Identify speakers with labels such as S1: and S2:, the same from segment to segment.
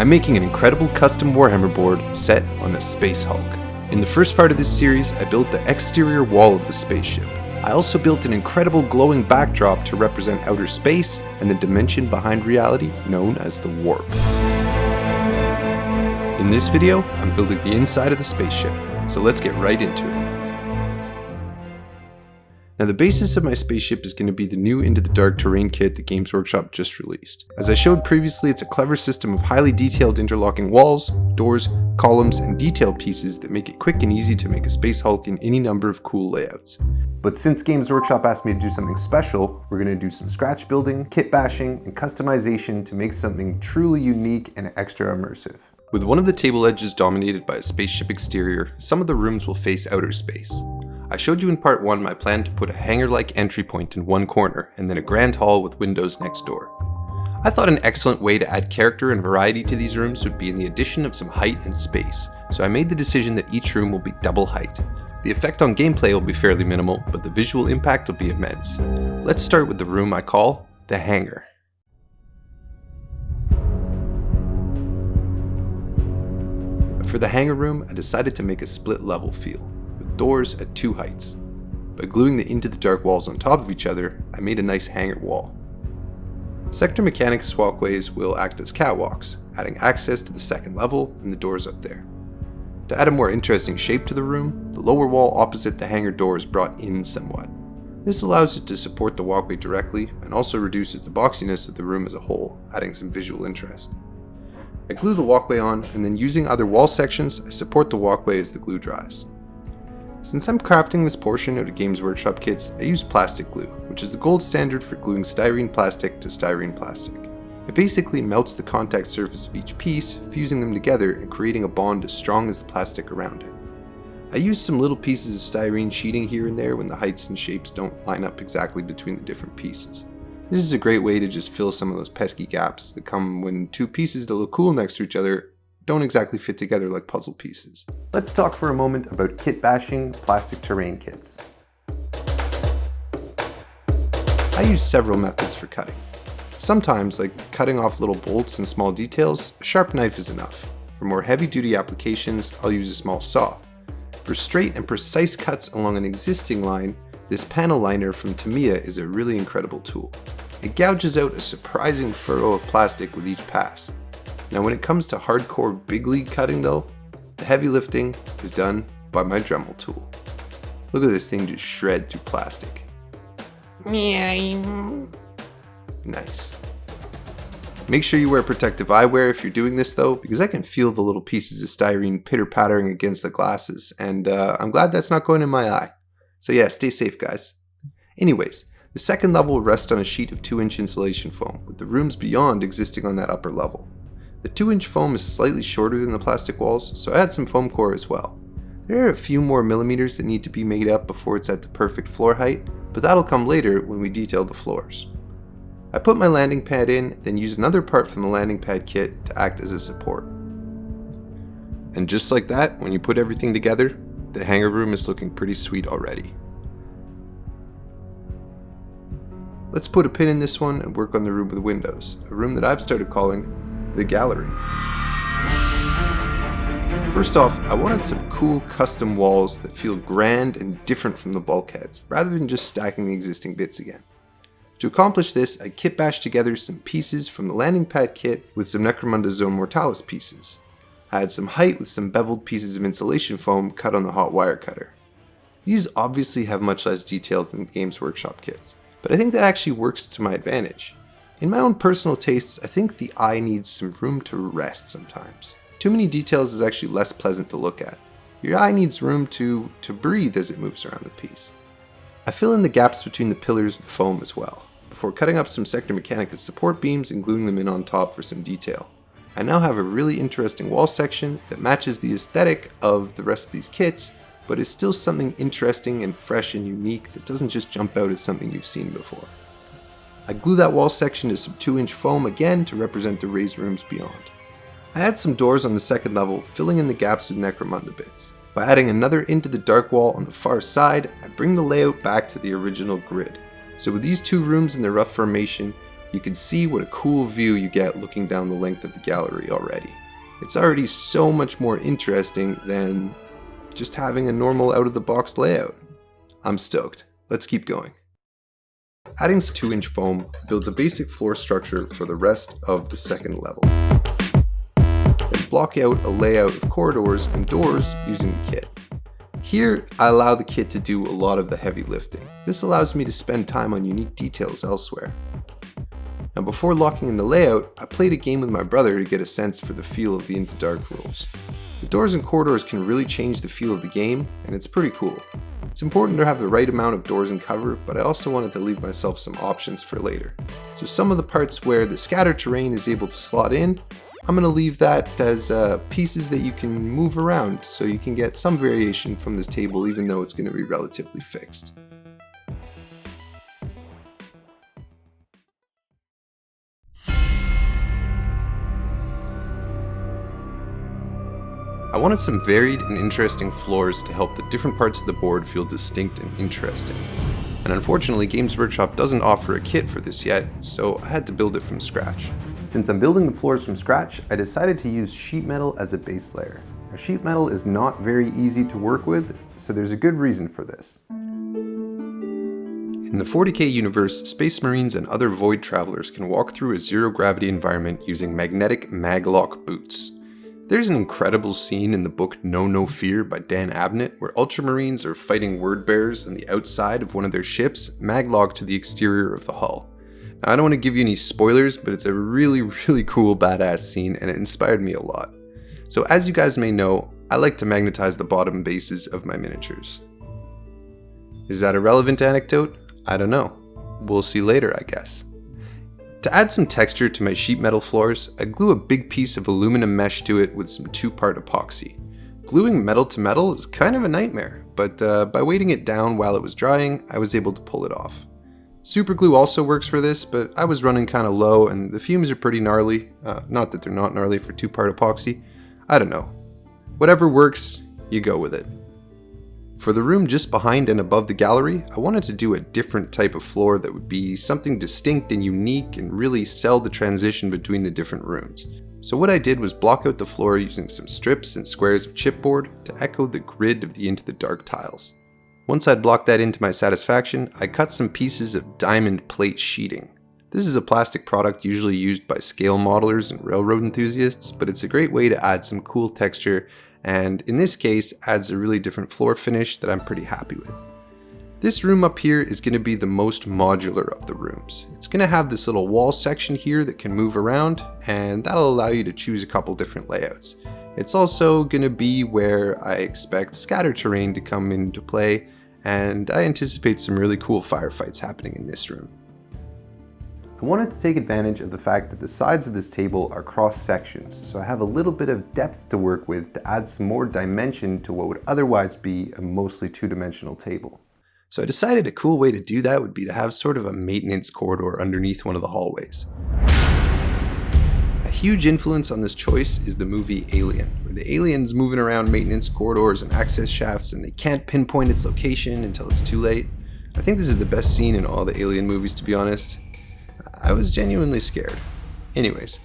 S1: I'm making an incredible custom Warhammer board set on a Space Hulk. In the first part of this series, I built the exterior wall of the spaceship. I also built an incredible glowing backdrop to represent outer space and the dimension behind reality known as the warp. In this video, I'm building the inside of the spaceship, so let's get right into it. Now the basis of my spaceship is going to be the new Into the Dark terrain kit that Games Workshop just released. As I showed previously, it's a clever system of highly detailed interlocking walls, doors, columns, and detailed pieces that make it quick and easy to make a Space Hulk in any number of cool layouts. But since Games Workshop asked me to do something special, we're going to do some scratch building, kit bashing, and customization to make something truly unique and extra immersive. With one of the table edges dominated by a spaceship exterior, some of the rooms will face outer space. I showed you in part 1 my plan to put a hangar-like entry point in one corner and then a grand hall with windows next door. I thought an excellent way to add character and variety to these rooms would be in the addition of some height and space, so I made the decision that each room will be double height. The effect on gameplay will be fairly minimal, but the visual impact will be immense. Let's start with the room I call the Hangar. For the hangar room, I decided to make a split level feel, with doors at 2 heights. By gluing the Into the Dark walls on top of each other, I made a nice hangar wall. Sector mechanics walkways will act as catwalks, adding access to the second level and the doors up there. To add a more interesting shape to the room, the lower wall opposite the hangar door is brought in somewhat. This allows it to support the walkway directly and also reduces the boxiness of the room as a whole, adding some visual interest. I glue the walkway on, and then using other wall sections, I support the walkway as the glue dries. Since I'm crafting this portion out of Games Workshop kits, I use plastic glue, which is the gold standard for gluing styrene plastic to styrene plastic. It basically melts the contact surface of each piece, fusing them together and creating a bond as strong as the plastic around it. I use some little pieces of styrene sheeting here and there when the heights and shapes don't line up exactly between the different pieces. This is a great way to just fill some of those pesky gaps that come when two pieces that look cool next to each other don't exactly fit together like puzzle pieces. Let's talk for a moment about kit bashing plastic terrain kits. I use several methods for cutting. Sometimes, like cutting off little bolts and small details, a sharp knife is enough. For more heavy-duty applications, I'll use a small saw. For straight and precise cuts along an existing line, this panel liner from Tamiya is a really incredible tool. It gouges out a surprising furrow of plastic with each pass. Now when it comes to hardcore big league cutting though, the heavy lifting is done by my Dremel tool. Look at this thing just shred through plastic. Nice. Make sure you wear protective eyewear if you're doing this though, because I can feel the little pieces of styrene pitter-pattering against the glasses, and I'm glad that's not going in my eye. So yeah, stay safe guys. Anyways, the second level will rest on a sheet of 2-inch insulation foam, with the rooms beyond existing on that upper level. The 2-inch foam is slightly shorter than the plastic walls, so I add some Foamcore as well. There are a few more millimeters that need to be made up before it's at the perfect floor height, but that'll come later when we detail the floors. I put my landing pad in, then use another part from the landing pad kit to act as a support. And just like that, when you put everything together, the hangar room is looking pretty sweet already. Let's put a pin in this one and work on the room with windows, a room that I've started calling the gallery. First off, I wanted some cool custom walls that feel grand and different from the bulkheads, rather than just stacking the existing bits again. To accomplish this, I kit bashed together some pieces from the landing pad kit with some Necromunda Zone Mortalis pieces. I had some height with some beveled pieces of insulation foam cut on the hot wire cutter. These obviously have much less detail than the Games Workshop kits, but I think that actually works to my advantage. In my own personal tastes, I think the eye needs some room to rest sometimes. Too many details is actually less pleasant to look at. Your eye needs room to breathe as it moves around the piece. I fill in the gaps between the pillars with foam as well, before cutting up some Sector Mechanicus support beams and gluing them in on top for some detail. I now have a really interesting wall section that matches the aesthetic of the rest of these kits, but is still something interesting and fresh and unique that doesn't just jump out as something you've seen before. I glue that wall section to some 2-inch foam again to represent the raised rooms beyond. I add some doors on the second level, filling in the gaps with Necromunda bits. By adding another Into the Dark wall on the far side, I bring the layout back to the original grid. So with these two rooms in their rough formation, You can see what a cool view you get looking down the length of the gallery already. It's already so much more interesting than just having a normal out-of-the-box layout. I'm stoked. Let's keep going. Adding some 2-inch foam, build the basic floor structure for the rest of the second level. Then block out a layout of corridors and doors using the kit. Here, I allow the kit to do a lot of the heavy lifting. This allows me to spend time on unique details elsewhere. Now before locking in the layout, I played a game with my brother to get a sense for the feel of the Into Dark rules. The doors and corridors can really change the feel of the game, and it's pretty cool. It's important to have the right amount of doors and cover, but I also wanted to leave myself some options for later. So some of the parts where the scatter terrain is able to slot in, I'm going to leave that as pieces that you can move around, so you can get some variation from this table even though it's going to be relatively fixed. I wanted some varied and interesting floors to help the different parts of the board feel distinct and interesting. And unfortunately, Games Workshop doesn't offer a kit for this yet, so I had to build it from scratch. Since I'm building the floors from scratch, I decided to use sheet metal as a base layer. Now, sheet metal is not very easy to work with, so there's a good reason for this. In the 40k universe, Space Marines and other void travelers can walk through a zero-gravity environment using magnetic maglock boots. There's an incredible scene in the book Know No Fear by Dan Abnett where Ultramarines are fighting word bearers on the outside of one of their ships, maglocked to the exterior of the hull. Now, I don't want to give you any spoilers, but it's a really cool badass scene and it inspired me a lot. So as you guys may know, I like to magnetize the bottom bases of my miniatures. Is that a relevant anecdote? I don't know. We'll see later, I guess. To add some texture to my sheet metal floors, I glue a big piece of aluminum mesh to it with some 2-part epoxy. Gluing metal to metal is kind of a nightmare, but by weighting it down while it was drying, I was able to pull it off. Super glue also works for this, but I was running kind of low and the fumes are pretty gnarly. Not that they're not gnarly for 2-part epoxy. I don't know. Whatever works, you go with it. For the room just behind and above the gallery, I wanted to do a different type of floor that would be something distinct and unique and really sell the transition between the different rooms. So what I did was block out the floor using some strips and squares of chipboard to echo the grid of the Into the Dark tiles. Once I'd blocked that in to my satisfaction, I cut some pieces of diamond plate sheeting. This is a plastic product usually used by scale modelers and railroad enthusiasts, but it's a great way to add some cool texture and in this case adds a really different floor finish that I'm pretty happy with. This room up here is going to be the most modular of the rooms. It's going to have this little wall section here that can move around and that'll allow you to choose a couple different layouts. It's also going to be where I expect scatter terrain to come into play and I anticipate some really cool firefights happening in this room. I wanted to take advantage of the fact that the sides of this table are cross sections, so I have a little bit of depth to work with to add some more dimension to what would otherwise be a mostly 2-dimensional table. So I decided a cool way to do that would be to have sort of a maintenance corridor underneath one of the hallways. A huge influence on this choice is the movie Alien, where the alien's moving around maintenance corridors and access shafts and they can't pinpoint its location until it's too late. I think this is the best scene in all the Alien movies, to be honest. I was genuinely scared. Anyways,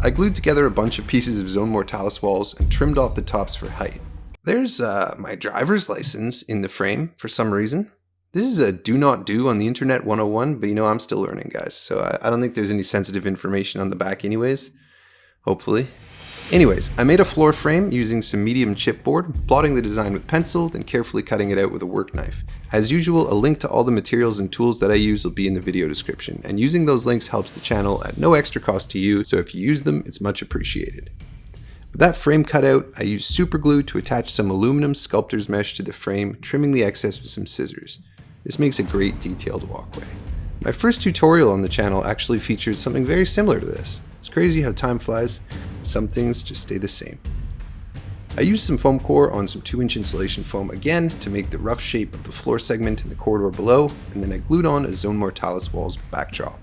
S1: I glued together a bunch of pieces of Zone Mortalis walls and trimmed off the tops for height. There's my driver's license in the frame for some reason. This is a do not do on the internet 101, but you know I'm still learning, guys, so I don't think there's any sensitive information on the back anyways. Hopefully. Anyways, I made a floor frame using some medium chipboard, plotting the design with pencil, then carefully cutting it out with a work knife. As usual, a link to all the materials and tools that I use will be in the video description, and using those links helps the channel at no extra cost to you, so if you use them, it's much appreciated. With that frame cut out, I used super glue to attach some aluminum Sculptor's mesh to the frame, trimming the excess with some scissors. This makes a great detailed walkway. My first tutorial on the channel actually featured something very similar to this. It's crazy how time flies. Some things just stay the same. I used some Foamcore on some 2-inch insulation foam again to make the rough shape of the floor segment in the corridor below, and then I glued on a Zone Mortalis walls backdrop.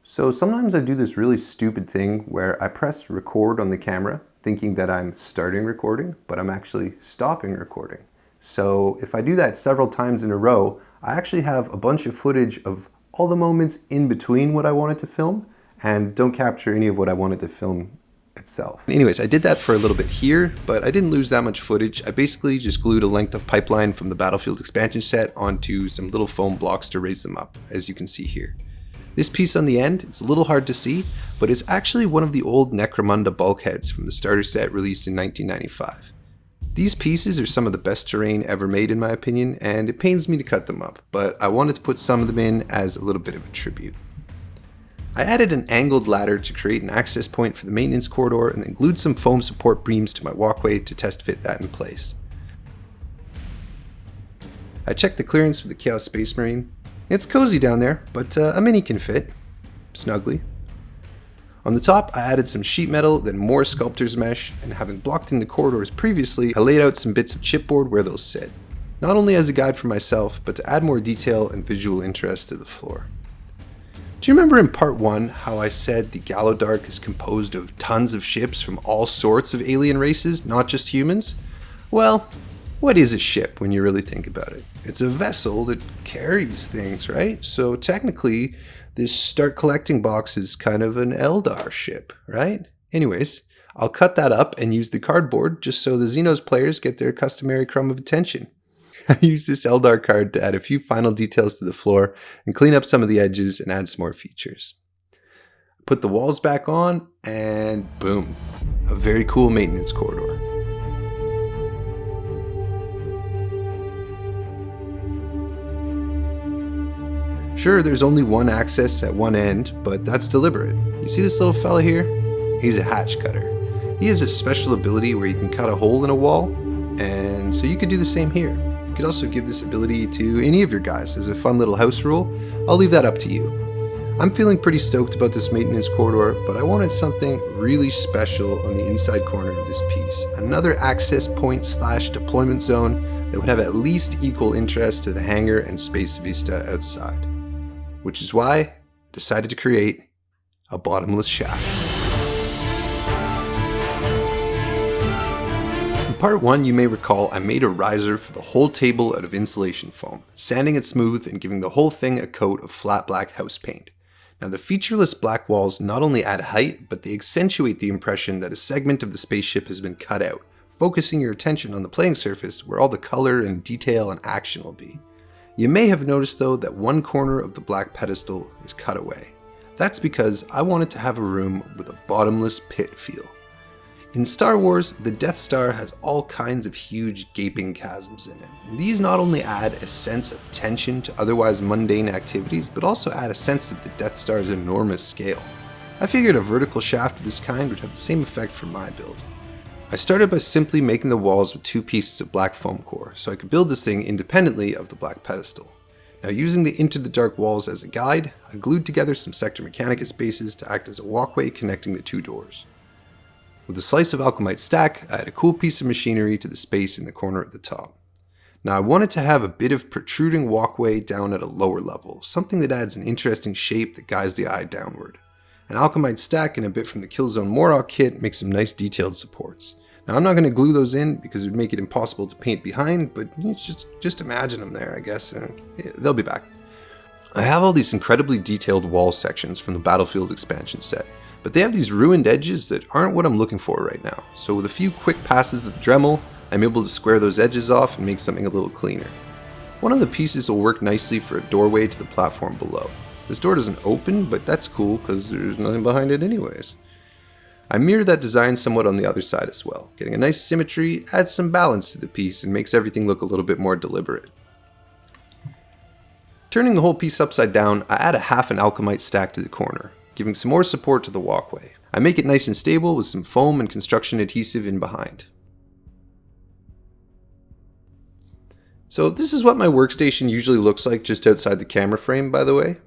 S1: So sometimes I do this really stupid thing where I press record on the camera thinking that I'm starting recording, but I'm actually stopping recording. So if I do that several times in a row, I actually have a bunch of footage of all the moments in between what I wanted to film and don't capture any of what I wanted to film itself. Anyways, I did that for a little bit here, but I didn't lose that much footage. I basically just glued a length of pipeline from the Battlefield expansion set onto some little foam blocks to raise them up, as you can see here. This piece on the end, it's a little hard to see, but it's actually one of the old Necromunda bulkheads from the starter set released in 1995. These pieces are some of the best terrain ever made in my opinion, and it pains me to cut them up, but I wanted to put some of them in as a little bit of a tribute. I added an angled ladder to create an access point for the maintenance corridor and then glued some foam support beams to my walkway to test fit that in place. I checked the clearance with the Chaos Space Marine. It's cozy down there, but a mini can fit snugly. On the top, I added some sheet metal, then more Sculptor's mesh, and having blocked in the corridors previously, I laid out some bits of chipboard where they'll sit. Not only as a guide for myself, but to add more detail and visual interest to the floor. Do you remember in part 1 how I said the Gallowdark is composed of tons of ships from all sorts of alien races, not just humans? Well, what is a ship when you really think about it? It's a vessel that carries things, right? So technically, this start collecting box is kind of an Eldar ship, right? Anyways, I'll cut that up and use the cardboard just so the Xenos players get their customary crumb of attention. I used this Eldar card to add a few final details to the floor and clean up some of the edges and add some more features. Put the walls back on and boom, a very cool maintenance corridor. Sure, there's only one access at one end, but that's deliberate. You see this little fella here? He's a hatch cutter. He has a special ability where he can cut a hole in a wall, and so you could do the same here. You could also give this ability to any of your guys as a fun little house rule. I'll leave that up to you. I'm feeling pretty stoked about this maintenance corridor, but I wanted something really special on the inside corner of this piece. Another access point / deployment zone that would have at least equal interest to the hangar and space vista outside. Which is why I decided to create a bottomless shaft. In part 1, you may recall I made a riser for the whole table out of insulation foam, sanding it smooth and giving the whole thing a coat of flat black house paint. Now the featureless black walls not only add height, but they accentuate the impression that a segment of the spaceship has been cut out, focusing your attention on the playing surface where all the color and detail and action will be. You may have noticed though that one corner of the black pedestal is cut away. That's because I wanted to have a room with a bottomless pit feel. In Star Wars, the Death Star has all kinds of huge gaping chasms in it. And these not only add a sense of tension to otherwise mundane activities, but also add a sense of the Death Star's enormous scale. I figured a vertical shaft of this kind would have the same effect for my build. I started by simply making the walls with 2 pieces of black Foamcore, so I could build this thing independently of the black pedestal. Now using the Into the Dark walls as a guide, I glued together some Sector Mechanica spaces to act as a walkway connecting the 2 doors. With a slice of Alchemite stack, I had a cool piece of machinery to the space in the corner at the top. Now I wanted to have a bit of protruding walkway down at a lower level, something that adds an interesting shape that guides the eye downward. An Alchemite stack and a bit from the Killzone Morok kit make some nice detailed supports. Now I'm not going to glue those in because it would make it impossible to paint behind, but just imagine them there I guess, and they'll be back. I have all these incredibly detailed wall sections from the Battlefield expansion set, but they have these ruined edges that aren't what I'm looking for right now. So with a few quick passes of the Dremel, I'm able to square those edges off and make something a little cleaner. One of the pieces will work nicely for a doorway to the platform below. This door doesn't open, but that's cool because there's nothing behind it anyways. I mirror that design somewhat on the other side as well. Getting a nice symmetry adds some balance to the piece and makes everything look a little bit more deliberate. Turning the whole piece upside down, I add a half an Alchemite stack to the corner, giving some more support to the walkway. I make it nice and stable with some foam and construction adhesive in behind. So this is what my workstation usually looks like just outside the camera frame, by the way.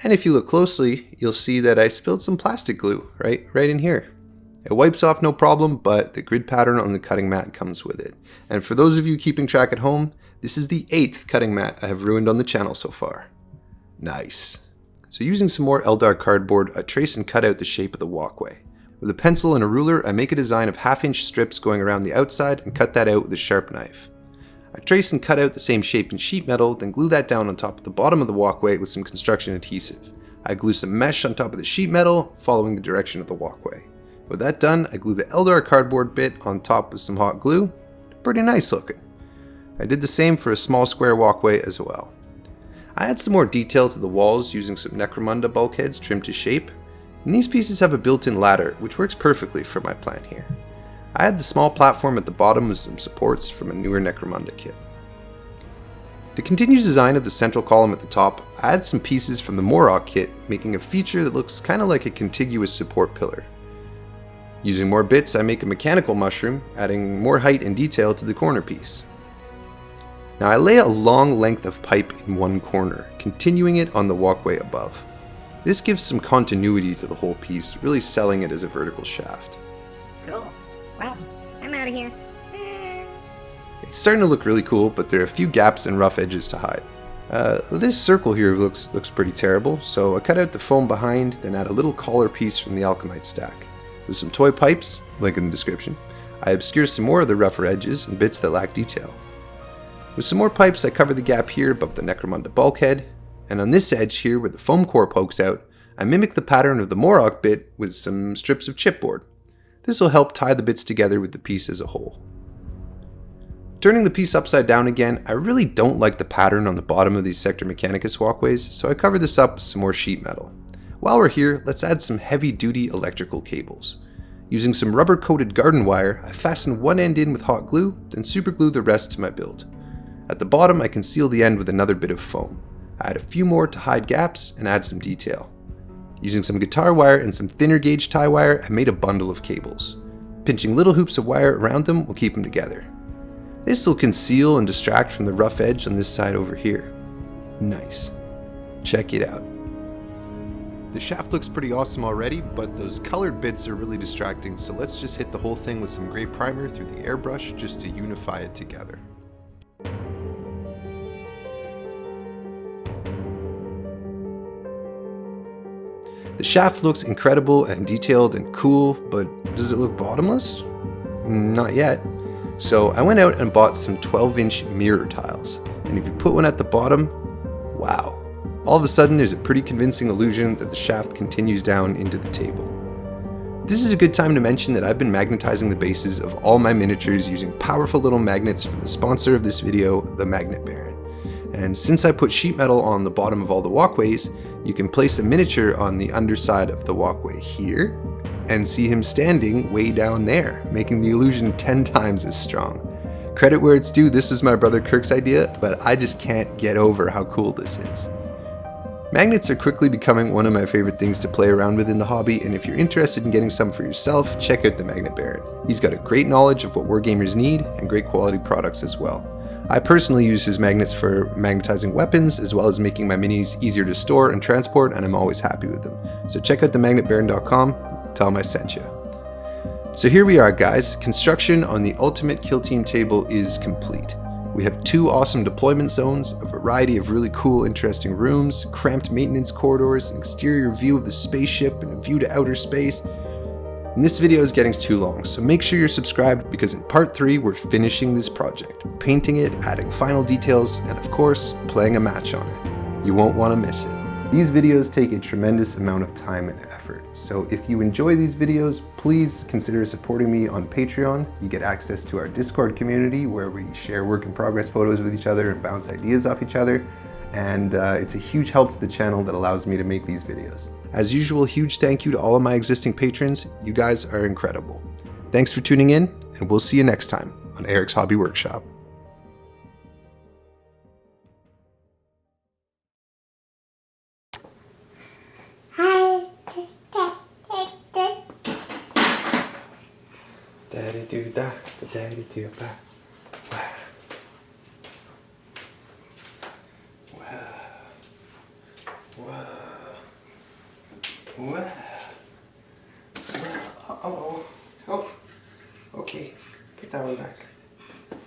S1: And if you look closely, you'll see that I spilled some plastic glue right in here. It wipes off no problem, but the grid pattern on the cutting mat comes with it. And for those of you keeping track at home, this is the 8th cutting mat I have ruined on the channel so far. Nice. So using some more Eldar cardboard, I trace and cut out the shape of the walkway. With a pencil and a ruler, I make a design of 1/2-inch strips going around the outside and cut that out with a sharp knife. I trace and cut out the same shape in sheet metal, then glue that down on top of the bottom of the walkway with some construction adhesive. I glue some mesh on top of the sheet metal, following the direction of the walkway. With that done, I glue the Eldar cardboard bit on top with some hot glue. Pretty nice looking. I did the same for a small square walkway as well. I add some more detail to the walls using some Necromunda bulkheads trimmed to shape, and these pieces have a built-in ladder, which works perfectly for my plan here. I add the small platform at the bottom with some supports from a newer Necromunda kit. To continue design of the central column at the top, I add some pieces from the Morok kit, making a feature that looks kind of like a contiguous support pillar. Using more bits, I make a mechanical mushroom, adding more height and detail to the corner piece. Now I lay a long length of pipe in one corner, continuing it on the walkway above. This gives some continuity to the whole piece, really selling it as a vertical shaft.
S2: Cool. Well, I'm out of here.
S1: It's starting to look really cool, but there are a few gaps and rough edges to hide. This circle here looks pretty terrible, so I cut out the foam behind, then add a little collar piece from the Alchemite stack. With some toy pipes, link in the description, I obscure some more of the rougher edges and bits that lack detail. With some more pipes, I cover the gap here above the Necromunda bulkhead, and on this edge here where the Foamcore pokes out, I mimic the pattern of the Morok bit with some strips of chipboard. This will help tie the bits together with the piece as a whole. Turning the piece upside down again, I really don't like the pattern on the bottom of these Sector Mechanicus walkways, so I cover this up with some more sheet metal. While we're here, let's add some heavy-duty electrical cables. Using some rubber-coated garden wire, I fasten one end in with hot glue, then superglue the rest to my build. At the bottom, I conceal the end with another bit of foam. I add a few more to hide gaps and add some detail. Using some guitar wire and some thinner gauge tie wire, I made a bundle of cables. Pinching little hoops of wire around them will keep them together. This will conceal and distract from the rough edge on this side over here. Nice. Check it out. The shaft looks pretty awesome already, but those colored bits are really distracting, so let's just hit the whole thing with some gray primer through the airbrush just to unify it together. The shaft looks incredible and detailed and cool, but does it look bottomless? Not yet. So I went out and bought some 12-inch mirror tiles, and if you put one at the bottom, wow. All of a sudden there's a pretty convincing illusion that the shaft continues down into the table. This is a good time to mention that I've been magnetizing the bases of all my miniatures using powerful little magnets from the sponsor of this video, the Magnet Baron. And since I put sheet metal on the bottom of all the walkways, you can place a miniature on the underside of the walkway here, and see him standing way down there, making the illusion 10 times as strong. Credit where it's due, this is my brother Kirk's idea, but I just can't get over how cool this is. Magnets are quickly becoming one of my favorite things to play around with in the hobby, and if you're interested in getting some for yourself, check out the Magnet Baron. He's got a great knowledge of what wargamers need, and great quality products as well. I personally use his magnets for magnetizing weapons, as well as making my minis easier to store and transport, and I'm always happy with them. So check out themagnetbaron.com, tell him I sent you. So here we are guys, construction on the Ultimate Kill Team table is complete. We have 2 awesome deployment zones, a variety of really cool interesting rooms, cramped maintenance corridors, an exterior view of the spaceship, and a view to outer space. And this video is getting too long, so make sure you're subscribed because in part 3 we're finishing this project, painting it, adding final details, and of course, playing a match on it. You won't want to miss it. These videos take a tremendous amount of time and effort, so if you enjoy these videos, please consider supporting me on Patreon. You get access to our Discord community where we share work in progress photos with each other and bounce ideas off each other, and it's a huge help to the channel that allows me to make these videos. As usual, huge thank you to all of my existing patrons. You guys are incredible. Thanks for tuning in, and we'll see you next time on Eric's Hobby Workshop. Daddy do da, daddy do ba. Wow. Uh-oh. Oh, okay. Get that one back.